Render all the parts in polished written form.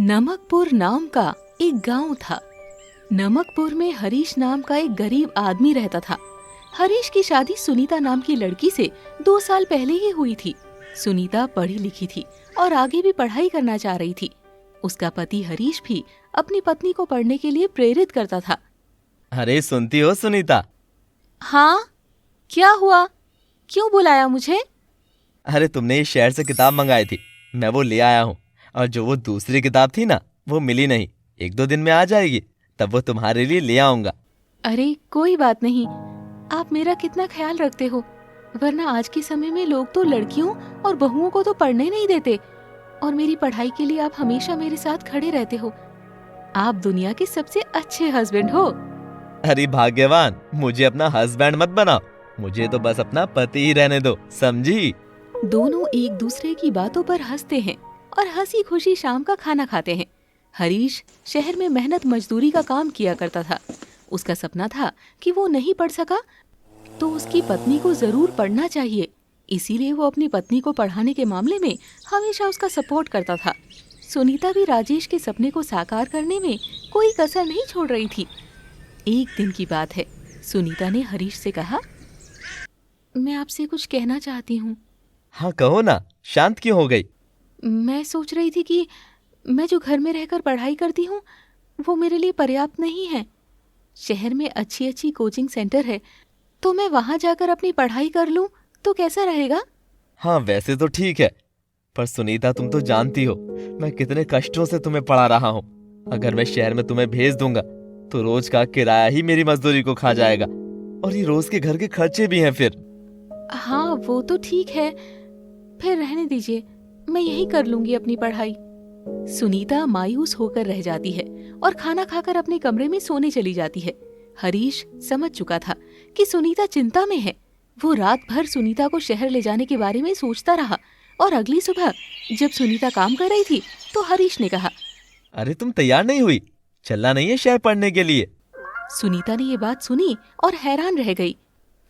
नमकपुर नाम का एक गांव था। नमकपुर में हरीश नाम का एक गरीब आदमी रहता था। हरीश की शादी सुनीता नाम की लड़की से 2 साल पहले ही हुई थी। सुनीता पढ़ी लिखी थी और आगे भी पढ़ाई करना चाह रही थी। उसका पति हरीश भी अपनी पत्नी को पढ़ने के लिए प्रेरित करता था। अरे सुनती हो सुनीता? हाँ, क्या हुआ? क्यों बुलाया मुझे? अरे तुमने इस शहर से किताब मंगाई थी, मैं वो ले आया हूँ। और जो वो दूसरी किताब थी ना, वो मिली नहीं। 1-2 दिन में आ जाएगी, तब वो तुम्हारे लिए ले आऊंगा। अरे कोई बात नहीं, आप मेरा कितना ख्याल रखते हो। वरना आज के समय में लोग तो लड़कियों और बहुओं को तो पढ़ने नहीं देते, और मेरी पढ़ाई के लिए आप हमेशा मेरे साथ खड़े रहते हो। आप दुनिया के सबसे अच्छे हस्बैंड हो। अरे भाग्यवान, मुझे अपना हस्बैंड मत बनाओ, मुझे तो बस अपना पति ही रहने दो, समझी? दोनों एक दूसरे की बातों पर हंसते हैं और हंसी खुशी शाम का खाना खाते हैं। हरीश शहर में मेहनत मजदूरी का काम किया करता था। उसका सपना था कि वो नहीं पढ़ सका तो उसकी पत्नी को जरूर पढ़ना चाहिए, इसीलिए वो अपनी पत्नी को पढ़ाने के मामले में हमेशा उसका सपोर्ट करता था। सुनीता भी राजेश के सपने को साकार करने में कोई कसर नहीं छोड़ रही थी। एक दिन की बात है, सुनीता ने हरीश से कहा, मैं आपसे कुछ कहना चाहती हूँ। हाँ कहो ना, शांत क्यों हो गई? मैं सोच रही थी कि मैं जो घर में रहकर पढ़ाई करती हूँ वो मेरे लिए पर्याप्त नहीं है। शहर में अच्छी अच्छी कोचिंग सेंटर है, तो मैं वहाँ जाकर अपनी पढ़ाई कर लूँ तो कैसा रहेगा? हाँ वैसे तो ठीक है, पर सुनीता तुम तो जानती हो मैं कितने कष्टों से तुम्हें पढ़ा रहा हूँ। अगर मैं शहर में तुम्हें भेज दूंगा तो रोज का किराया ही मेरी मजदूरी को खा जाएगा, और ये रोज के घर के खर्चे भी हैं फिर। हाँ वो तो ठीक है, फिर रहने दीजिए, मैं यही कर लूंगी अपनी पढ़ाई। सुनीता मायूस होकर रह जाती है और खाना खाकर अपने कमरे में सोने चली जाती है। हरीश समझ चुका था कि सुनीता चिंता में है। वो रात भर सुनीता को शहर ले जाने के बारे में सोचता रहा, और अगली सुबह जब सुनीता काम कर रही थी तो हरीश ने कहा, अरे तुम तैयार नहीं हुई? चलना नहीं है शहर पढ़ने के लिए? सुनीता ने ये बात सुनी और हैरान रह गई।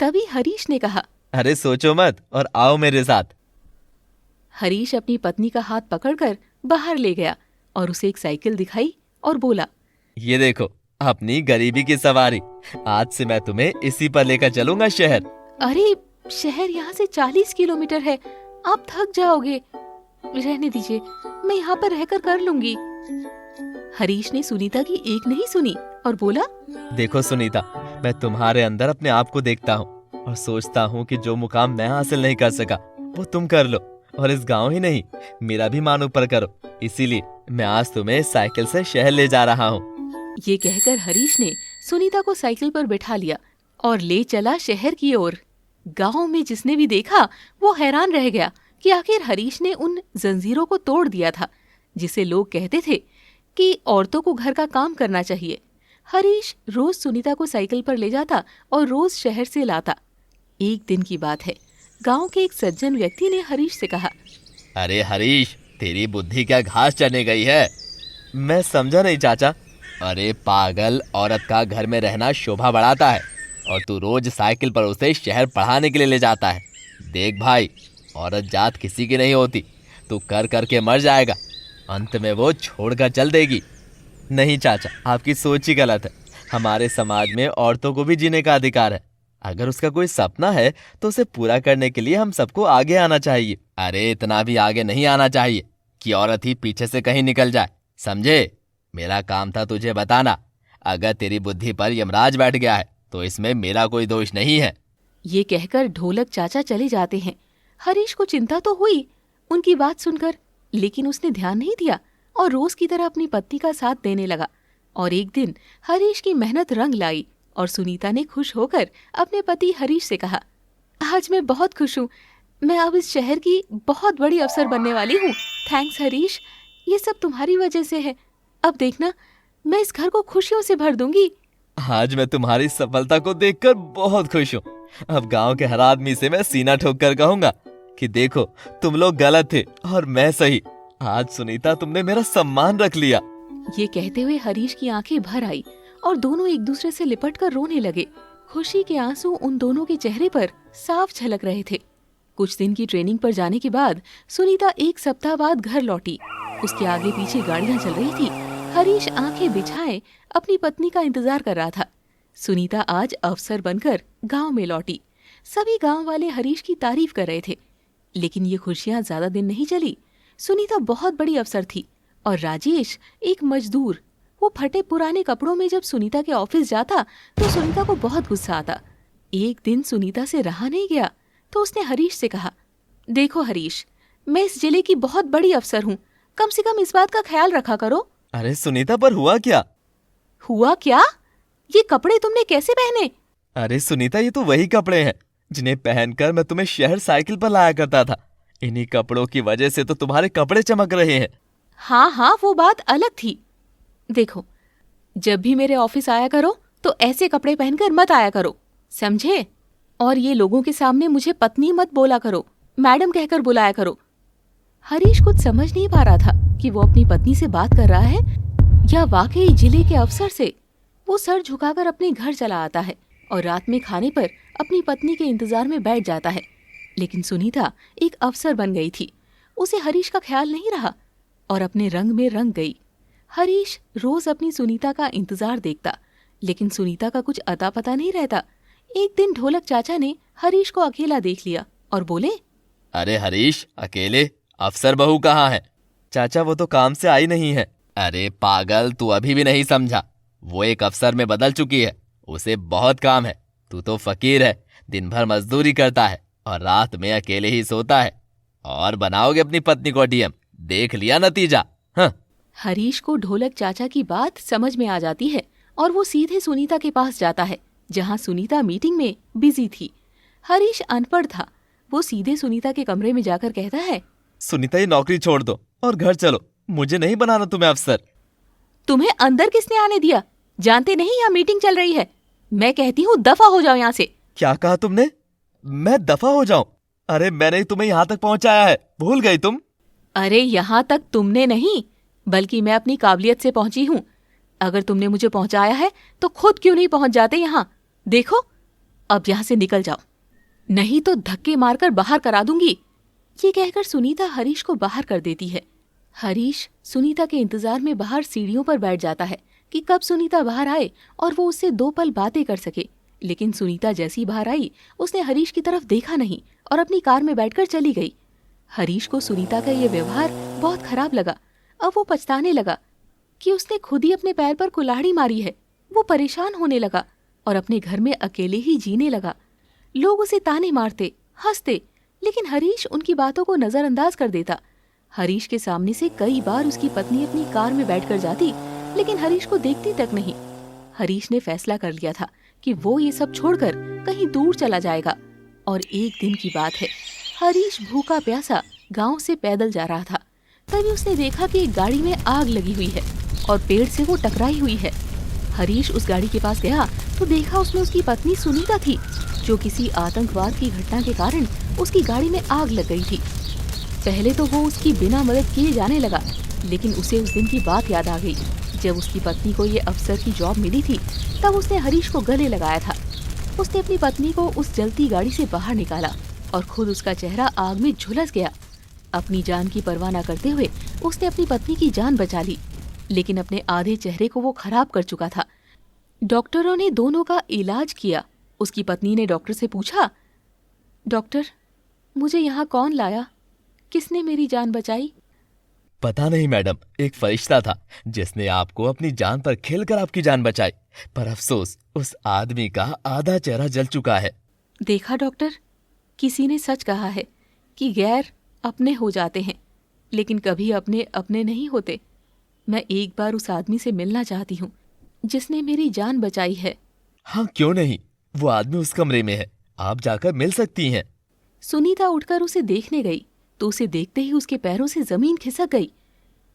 तभी हरीश ने कहा, अरे सोचो मत और आओ मेरे साथ। हरीश अपनी पत्नी का हाथ पकड़कर बाहर ले गया और उसे एक साइकिल दिखाई और बोला, ये देखो अपनी गरीबी की सवारी, आज से मैं तुम्हें इसी पर लेकर चलूंगा शहर। अरे शहर यहाँ से 40 किलोमीटर है, आप थक जाओगे। रहने दीजिए, मैं यहाँ पर रहकर कर लूंगी। हरीश ने सुनीता की एक नहीं सुनी और बोला, देखो सुनीता, मैं तुम्हारे अंदर अपने आप को देखता हूँ और सोचता हूँ कि जो मुकाम मैं हासिल नहीं कर सका वो तुम कर लो, और इस गांव ही नहीं मेरा भी मान ऊपर करो। इसीलिए मैं आज तुम्हें साइकिल से शहर ले जा रहा हूँ। ये कहकर हरीश ने सुनीता को साइकिल पर बिठा लिया और ले चला शहर की ओर। गांव में जिसने भी देखा वो हैरान रह गया कि आखिर हरीश ने उन जंजीरों को तोड़ दिया था जिसे लोग कहते थे कि औरतों को घर का काम करना चाहिए। हरीश रोज सुनीता को साइकिल पर ले जाता और रोज शहर से लाता। एक दिन की बात है, गांव के एक सज्जन व्यक्ति ने हरीश से कहा, अरे हरीश, तेरी बुद्धि क्या घास चढ़ने गई है? मैं समझा नहीं चाचा। अरे पागल, औरत का घर में रहना शोभा बढ़ाता है और तू रोज साइकिल पर उसे शहर पढ़ाने के लिए ले जाता है। देख भाई, औरत जात किसी की नहीं होती, तू कर करके मर जाएगा, अंत में वो छोड़कर चल देगी। नहीं चाचा, आपकी सोच ही गलत है। हमारे समाज में औरतों को भी जीने का अधिकार है। अगर उसका कोई सपना है तो उसे पूरा करने के लिए हम सबको आगे आना चाहिए। अरे इतना भी आगे नहीं आना चाहिए कि औरत ही पीछे से कहीं निकल जाए, समझे? मेरा काम था तुझे बताना। अगर तेरी बुद्धि पर यमराज बैठ गया है तो इसमें मेरा कोई दोष नहीं है। ये कहकर ढोलक चाचा चले जाते हैं। हरीश को चिंता तो हुई उनकी बात सुनकर, लेकिन उसने ध्यान नहीं दिया और रोज की तरह अपनी पत्नी का साथ देने लगा। और एक दिन हरीश की मेहनत रंग लाई और सुनीता ने खुश होकर अपने पति हरीश से कहा, आज मैं बहुत खुश हूँ, मैं अब इस शहर की बहुत बड़ी अफसर बनने वाली हूँ। थैंक्स हरीश, ये सब तुम्हारी वजह से है। अब देखना, मैं इस घर को खुशियों से भर दूंगी। आज मैं तुम्हारी सफलता को देखकर बहुत खुश हूँ। अब गांव के हर आदमी से मैं सीना ठोक कर कहूंगा कि देखो, तुम लोग गलत थे और मैं सही। आज सुनीता, तुमने मेरा सम्मान रख लिया। ये कहते हुए हरीश की आंखें भर आई और दोनों एक दूसरे से लिपटकर रोने लगे। खुशी के आंसू उन दोनों के चेहरे पर साफ झलक रहे थे। कुछ दिन की ट्रेनिंग पर जाने के बाद सुनीता 1 सप्ताह बाद घर लौटी। उसके आगे पीछे गाड़ियां चल रही थी। हरीश आंखें बिछाए अपनी पत्नी का इंतजार कर रहा था। सुनीता आज अफसर बनकर गांव में लौटी। सभी गांव वाले हरीश की तारीफ कर रहे थे। लेकिन ये खुशियां ज्यादा दिन नहीं चली। सुनीता बहुत बड़ी अफसर थी और राजेश एक मजदूर। वो फटे पुराने कपड़ों में जब सुनीता के ऑफिस जाता तो सुनीता को बहुत गुस्सा आता। एक दिन सुनीता से रहा नहीं गया तो उसने हरीश से कहा, देखो हरीश, मैं इस जिले की बहुत बड़ी अफसर हूँ, कम से कम इस बात का ख्याल रखा करो। अरे सुनीता, पर हुआ क्या? हुआ क्या? ये कपड़े तुमने कैसे पहने? अरे सुनीता, ये तो वही कपड़े हैं जिन्हें पहनकर मैं तुम्हें शहर साइकिल पर लाया करता था। इन्हीं कपड़ों की वजह से तो तुम्हारे कपड़े चमक रहे हैं। हाँ हाँ, वो बात अलग थी। देखो, जब भी मेरे ऑफिस आया करो तो ऐसे कपड़े पहनकर मत आया करो, समझे? और ये लोगों के सामने मुझे पत्नी मत बोला करो, मैडम कहकर बुलाया करो। हरीश कुछ समझ नहीं पा रहा था कि वो अपनी पत्नी से बात कर रहा है या वाकई जिले के अफसर से। वो सर झुकाकर अपने घर चला आता है और रात में खाने पर अपनी पत्नी के इंतजार में बैठ जाता है। लेकिन सुनीता एक अफसर बन गई थी। उसे हरीश का ख्याल नहीं रहा और अपने रंग में रंग गई। हरीश रोज अपनी सुनीता का इंतजार देखता, लेकिन सुनीता का कुछ अता पता नहीं रहता। एक दिन ढोलक चाचा ने हरीश को अकेला देख लिया और बोले, अरे हरीश, अकेले? अफसर बहू कहाँ है? चाचा, वो तो काम से आई नहीं है। अरे पागल, तू अभी भी नहीं समझा? वो एक अफसर में बदल चुकी है। उसे बहुत काम है। तू तो फकीर है, दिन भर मजदूरी करता है और रात में अकेले ही सोता है। और बनाओगे अपनी पत्नी को डीएम, देख लिया नतीजा। हाँ। हरीश को ढोलक चाचा की बात समझ में आ जाती है और वो सीधे सुनीता के पास जाता है, जहाँ सुनीता मीटिंग में बिजी थी। हरीश अनपढ़ था। वो सीधे सुनीता के कमरे में जाकर कहता है, सुनीता, ये नौकरी छोड़ दो और घर चलो। मुझे नहीं बनाना तुम्हें अफसर। तुम्हें अंदर किसने आने दिया? जानते नहीं यहाँ मीटिंग चल रही है। मैं कहती हूँ दफा हो जाओ यहाँ से। क्या कहा तुमने? मैं दफा हो जाऊं? अरे मैंने तुम्हें यहाँ तक पहुँचाया है, भूल गई तुम? अरे यहाँ तक तुमने नहीं, बल्कि मैं अपनी काबिलियत से पहुंची हूँ। अगर तुमने मुझे पहुंचाया है तो खुद क्यों नहीं पहुंच जाते यहाँ? देखो, अब यहाँ से निकल जाओ, नहीं तो धक्के मारकर बाहर करा दूंगी। ये कहकर सुनीता हरीश को बाहर कर देती है। हरीश सुनीता के इंतजार में बाहर सीढ़ियों पर बैठ जाता है कि कब सुनीता बाहर आए और वो उससे 2 पल बातें कर सके। लेकिन सुनीता जैसी बाहर आई, उसने हरीश की तरफ देखा नहीं और अपनी कार में बैठकर चली गई। हरीश को सुनीता का ये व्यवहार बहुत खराब लगा। अब वो पछताने लगा कि उसने खुद ही अपने पैर पर कुल्हाड़ी मारी है। वो परेशान होने लगा और अपने घर में अकेले ही जीने लगा। लोग उसे ताने मारते, हंसते, लेकिन हरीश उनकी बातों को नजरअंदाज कर देता। हरीश के सामने से कई बार उसकी पत्नी अपनी कार में बैठकर जाती, लेकिन हरीश को देखती तक नहीं। हरीश ने फैसला कर लिया था कि वो ये सब छोड़कर कहीं दूर चला जाएगा। और एक दिन की बात है, हरीश भूखा प्यासा गांव से पैदल जा रहा था। तभी उसने देखा कि एक गाड़ी में आग लगी हुई है और पेड़ से वो टकराई हुई है। हरीश उस गाड़ी के पास गया तो देखा उसमें उसकी पत्नी सुनीता थी, जो किसी आतंकवाद की घटना के कारण उसकी गाड़ी में आग लग गई थी। पहले तो वो उसकी बिना मदद किए जाने लगा, लेकिन उसे उस दिन की बात याद आ गई जब उसकी पत्नी को ये अफसर की जॉब मिली थी। तब उसने हरीश को गले लगाया था। उसने अपनी पत्नी को उस जलती गाड़ी से बाहर निकाला और खुद उसका चेहरा आग में झुलस गया। अपनी जान की परवाह न करते हुए उसने अपनी पत्नी की जान बचा ली, लेकिन अपने आधे चेहरे को वो खराब कर चुका था। डॉक्टरों ने दोनों का इलाज किया। उसकी पत्नी ने डॉक्टर से पूछा, डॉक्टर, मुझे यहाँ कौन लाया? किसने मेरी जान बचाई? पता नहीं मैडम, एक फरिश्ता था जिसने आपको अपनी जान पर खेलकर आपकी जान बचाई। पर अफसोस, उस आदमी का आधा चेहरा जल चुका है। देखा डॉक्टर, किसी ने सच कहा है कि गैर अपने हो जाते हैं, लेकिन कभी अपने अपने नहीं होते। मैं एक बार उस आदमी से मिलना चाहती हूँ जिसने मेरी जान बचाई है। हाँ, क्यों नहीं, वो आदमी उस कमरे में है, आप जाकर मिल सकती हैं। सुनीता उठकर उसे देखने गई तो उसे देखते ही उसके पैरों से जमीन खिसक गई।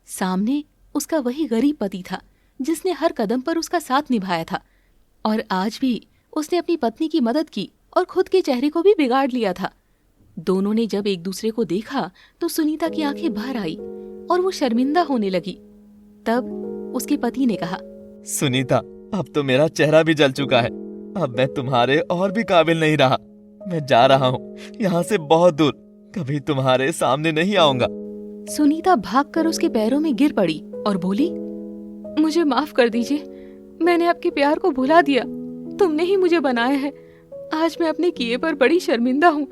सामने उसका वही गरीब पति था जिसने हर कदम पर उसका साथ निभाया था, और आज भी उसने अपनी पत्नी की मदद की और खुद के चेहरे को भी बिगाड़ लिया था। दोनों ने जब एक दूसरे को देखा तो सुनीता की आंखें बाहर आई और वो शर्मिंदा होने लगी। तब उसके पति ने कहा, सुनीता, अब तो मेरा चेहरा भी जल चुका है। अब मैं तुम्हारे और भी काबिल नहीं रहा। मैं जा रहा हूँ यहाँ से बहुत दूर, कभी तुम्हारे सामने नहीं आऊंगा। सुनीता भागकर उसके पैरों में गिर पड़ी और बोली, मुझे माफ कर दीजिए, मैंने आपके प्यार को भुला दिया। तुमने ही मुझे बनाया है। आज मैं अपने किए पर बड़ी शर्मिंदा हूँ।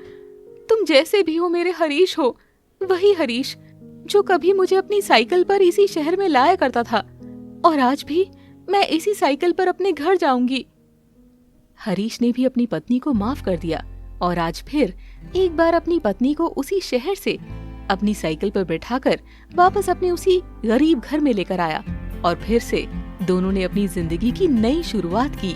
तुम जैसे भी हो मेरे हरीश हो, वही हरीश जो कभी मुझे अपनी साइकिल पर इसी शहर में लाया करता था, और आज भी मैं इसी साइकिल पर अपने घर जाऊंगी। हरीश ने भी अपनी पत्नी को माफ कर दिया और आज फिर एक बार अपनी पत्नी को उसी शहर से अपनी साइकिल पर बैठाकर वापस अपने उसी गरीब घर में लेकर आया और फिर से दोनों ने अपनी जिंदगी की नई शुरुआत की।